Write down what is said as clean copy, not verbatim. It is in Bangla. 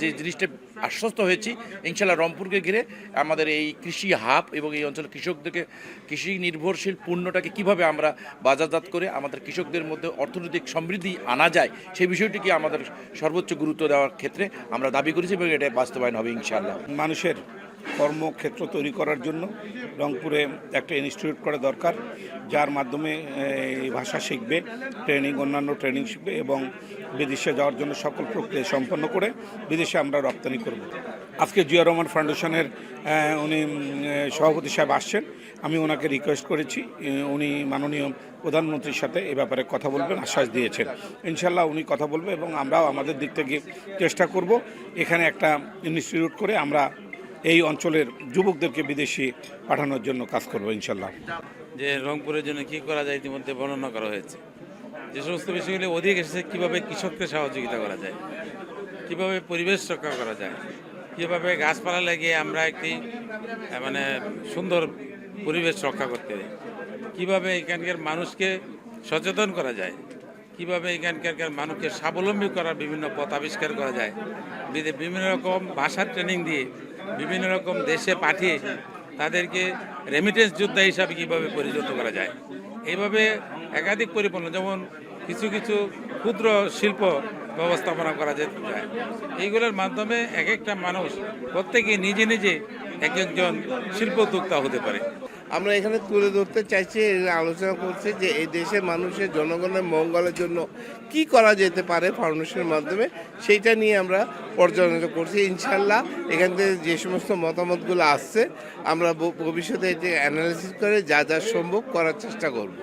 যে জিনিসটা আশ্বস্ত হয়েছি ইনশাল্লাহ রংপুরকে ঘিরে আমাদের এই কৃষি হাব এবং এই অঞ্চলের কৃষকদেরকে কৃষি নির্ভরশীল পণ্যটাকে কিভাবে আমরা বাজারজাত করে আমাদের কৃষকদের মধ্যে অর্থনৈতিক সমৃদ্ধি আনা যায় সেই বিষয়টিকে আমাদের সর্বোচ্চ গুরুত্ব দেওয়ার ক্ষেত্রে আমরা দাবি করেছি এবং এটা বাস্তবায়ন হবে ইনশাআল্লাহ। মানুষের কর্মক্ষেত্র তৈরি করার জন্য রংপুরে একটা ইনস্টিটিউট করা দরকার, যার মাধ্যমে এই ভাষা শিখবে, অন্যান্য ট্রেনিং শিখবে এবং বিদেশে যাওয়ার জন্য সকল প্রক্রিয়া সম্পন্ন করে বিদেশে আমরা রপ্তানি করব। আজকে জিয়া রহমান ফাউন্ডেশনের উনি সভাপতি সাহেব আসছেন, আমি ওনাকে রিকোয়েস্ট করেছি, উনি মাননীয় প্রধানমন্ত্রীর সাথে এ ব্যাপারে কথা বলবেন, আশ্বাস দিয়েছেন। ইনশাল্লাহ উনি কথা বলবে এবং আমরাও আমাদের দিক থেকে চেষ্টা করব এখানে একটা ইনস্টিটিউট করে আমরা এই অঞ্চলের যুবকদেরকে বিদেশে পাঠানোর জন্য কাজ করব ইনশাল্লাহ। যে রংপুরের জন্য কী করা যায় ইতিমধ্যে বর্ণনা করা হয়েছে। যে সমস্ত বিষয়গুলি অধিক এসেছে, কীভাবে কৃষককে সহযোগিতা করা যায়, কীভাবে পরিবেশ রক্ষা করা যায়, কীভাবে গাছপালা লাগিয়ে আমরা একটি মানে সুন্দর পরিবেশ রক্ষা করতে পারি, কীভাবে এখানকার মানুষকে সচেতন করা যায়, কীভাবে এখানকার মানুষকে স্বাবলম্বী করার বিভিন্ন পথ আবিষ্কার করা যায়, বিভিন্ন রকম ভাষার ট্রেনিং দিয়ে বিভিন্ন রকম দেশে পাঠিয়ে তাদেরকে রেমিটেন্স যোদ্ধা হিসাবে কীভাবে পরিণত করা যায়। এইভাবে একাধিক পরিপূর্ণ, যেমন কিছু কিছু ক্ষুদ্র শিল্প ব্যবস্থাপনা করা যেতে চায়। এইগুলোর মাধ্যমে এক একটা মানুষ প্রত্যেকে নিজে নিজে এক একজন শিল্পোদ্যোক্তা হতে পারে। আমরা এখানে তুলে ধরতে চাইছি, আলোচনা করছি যে এই দেশের মানুষের জনগণের মঙ্গলের জন্য কি করা যেতে পারে ফাউন্ডেশনের মাধ্যমে, সেইটা নিয়ে আমরা পর্যালোচনা করছি। ইনশাল্লাহ এখান থেকে যে সমস্ত মতামতগুলো আসছে আমরা ভবিষ্যতে এটি অ্যানালাইসিস করে যা যা সম্ভব করার চেষ্টা করব।